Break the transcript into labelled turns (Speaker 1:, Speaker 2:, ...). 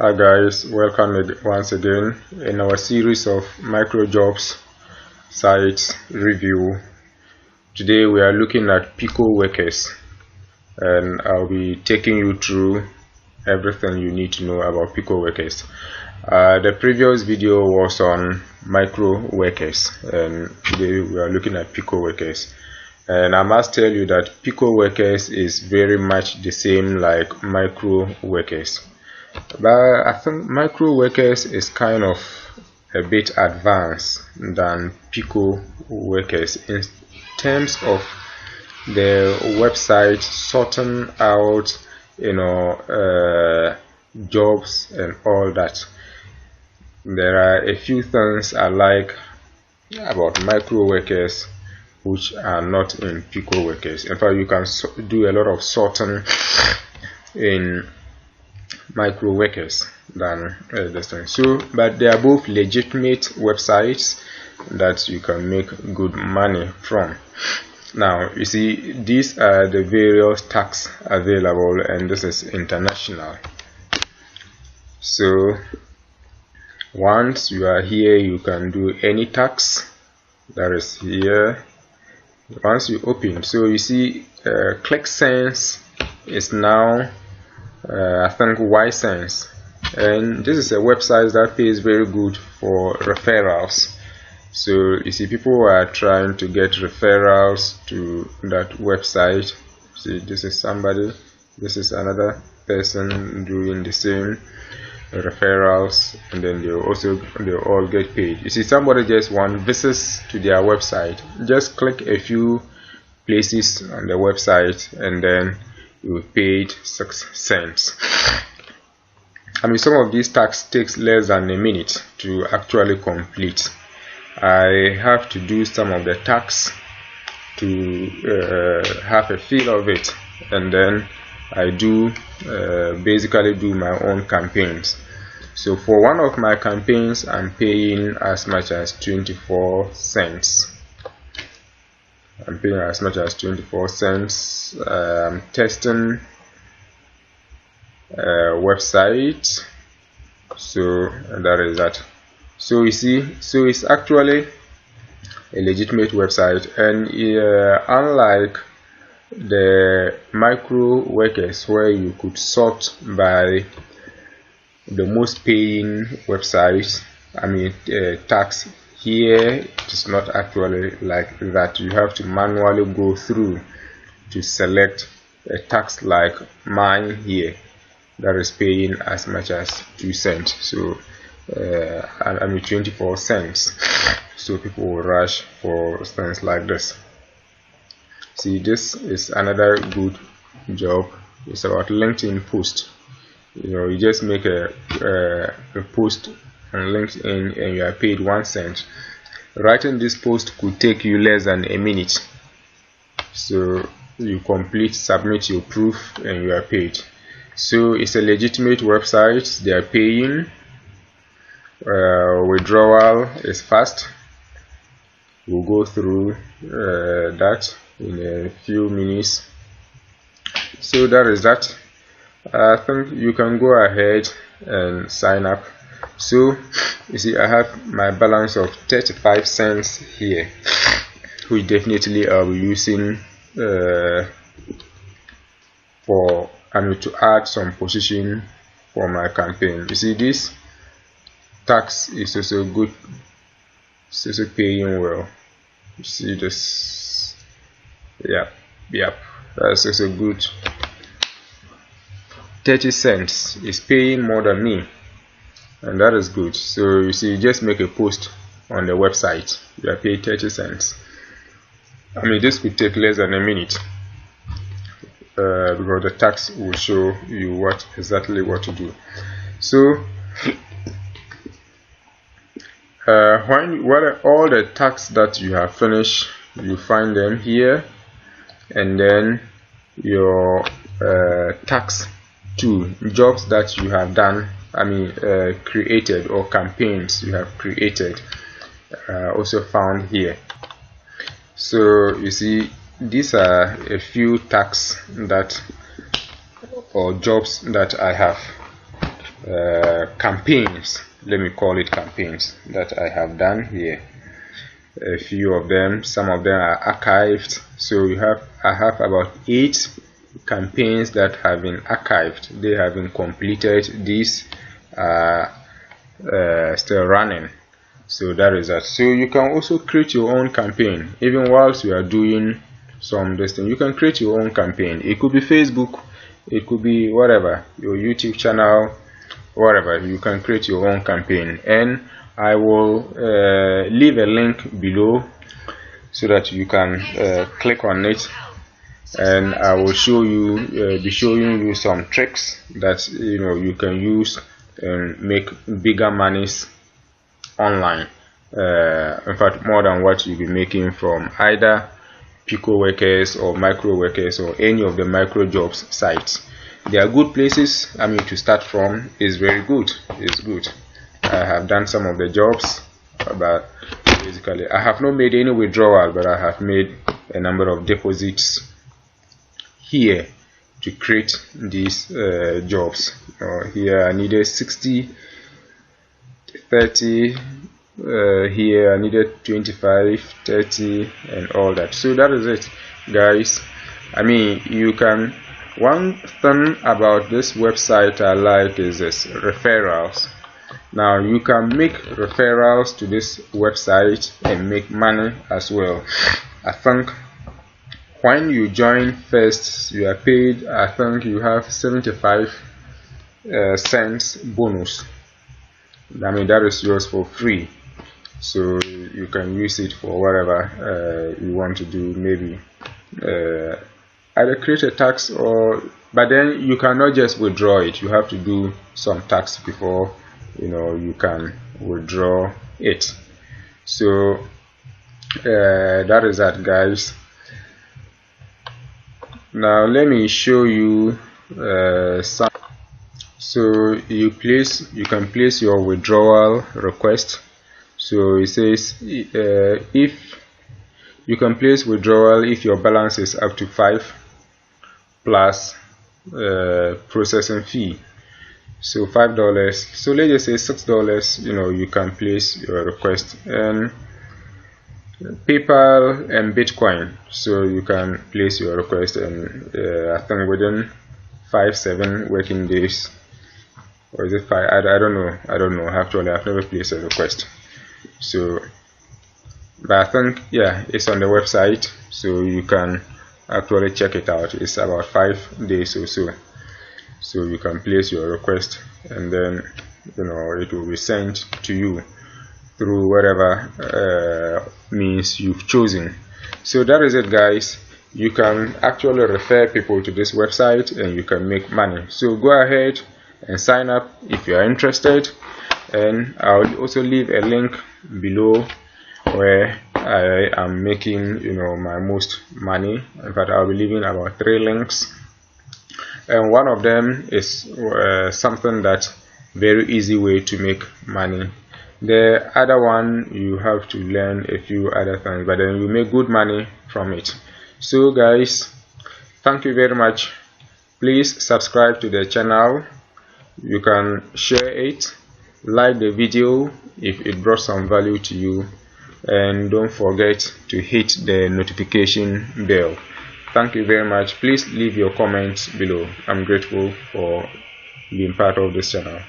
Speaker 1: Hi guys, welcome once again in our series of micro jobs sites review. Today we are looking at Picoworkers, and I'll be taking you through everything you need to know about Picoworkers. The previous video was on micro workers, and today we are looking at Picoworkers. And I must tell you that Picoworkers is very much the same like micro workers. But I think micro workers is kind of a bit advanced than Pico workers in terms of the website sorting out, jobs and all that. There are a few things I like about micro workers which are not in Pico workers. In fact, you can do a lot of sorting in micro workers than this thing. But they are both legitimate websites that you can make good money from. Now you see, these are the various tags available, and this is international. So once you are here, you can do any tags that is here. Once you open, so you see ClickSense is now I think Y-Sense, and this is a website that pays very good for referrals. So you see, people are trying to get referrals to that website. See, this is somebody, this is another person doing the same referrals, and then they all get paid. You see, somebody just visits to their website, just click a few places on the website, and then you paid 6 cents. I mean, some of these tasks takes less than a minute to actually complete. I have to do some of the tasks to have a feel of it, and then I do basically do my own campaigns. So for one of my campaigns, I'm paying as much as 24 cents. I'm paying as much as 24 cents. Testing website, so that is that. So you see, so it's actually a legitimate website, and unlike the micro workers where you could sort by the most paying websites, I mean tax, here it is not actually like that. You have to manually go through to select a tax like mine here that is paying as much as 2 cents. So I mean 24 cents. So people will rush for things like this. See, this is another good job. It's about LinkedIn post. You just make a post on LinkedIn and you are paid 1 cent. Writing this post could take you less than a minute. So you complete, submit your proof, and you are paid. So it's a legitimate website. They are paying. Withdrawal is fast. We'll go through that in a few minutes. So that is that. I think you can go ahead and sign up. So you see, I have my balance of 35 cents here, which definitely I'll be using to add some position for my campaign. You see, this tax is also good. It's also paying well. You see this? Yep, that's also good. 30 cents is paying more than me, and that is good. So you see, you just make a post on the website, you are paid 30 cents. I mean, this could take less than a minute because the tax will show you exactly what to do. So when all the tasks that you have finished, you find them here, and then your tax to jobs that you have done, I mean created, or campaigns you have created, also found here. So you see, these are a few tasks or jobs that I have. campaigns, let me call it campaigns, that I have done here. A few of them, some of them are archived. So I have about 8 campaigns that have been archived. They have been completed. These are still running. So that is that. So you can also create your own campaign even whilst you are doing some this thing. You can create your own campaign. It could be Facebook, it could be whatever, your YouTube channel, whatever. You can create your own campaign, and I will leave a link below so that you can click on it, and I will show you be showing you some tricks that you can use and make bigger monies online. In fact, more than what you'll be making from either Picoworkers or Microworkers or any of the micro jobs sites. They are good places. I mean, to start from is very good. It's good. I have done some of the jobs, but basically I have not made any withdrawal, but I have made a number of deposits here to create these jobs. Here I needed 60, 30, here I needed 25, 30, and all that. So that is it, guys. I mean, you can, one thing about this website I like is this referrals. Now you can make referrals to this website and make money as well. I think when you join first, you are paid, I think you have 75 cents bonus. I mean, that is yours for free, so you can use it for whatever you want to do. Maybe either create a tax, or but then you cannot just withdraw it. You have to do some tax before you can withdraw it. So that is that, guys. Now let me show you some. So you can place your withdrawal request. So it says if you can place withdrawal if your balance is up to 5 plus processing fee. So $5. So let's just say $6. You can place your request, and PayPal and Bitcoin. So you can place your request, and I think within 5-7 working days, or is it 5? I don't know. Actually, I've never placed a request. So, but I think, yeah, it's on the website, so you can actually check it out. It's about 5 days or so. So you can place your request, and then it will be sent to you through whatever means you've chosen. So that is it, guys. You can actually refer people to this website and you can make money. So go ahead and sign up if you are interested, and I'll also leave a link below where I am making my most money. In fact, I'll be leaving about 3 links, and one of them is something that very easy way to make money. The other one, you have to learn a few other things, but then you make good money from it. So guys, thank you very much. Please subscribe to the channel. You can share it, like the video if it brought some value to you, and don't forget to hit the notification bell. Thank you very much. Please leave your comments below. I'm grateful for being part of this channel.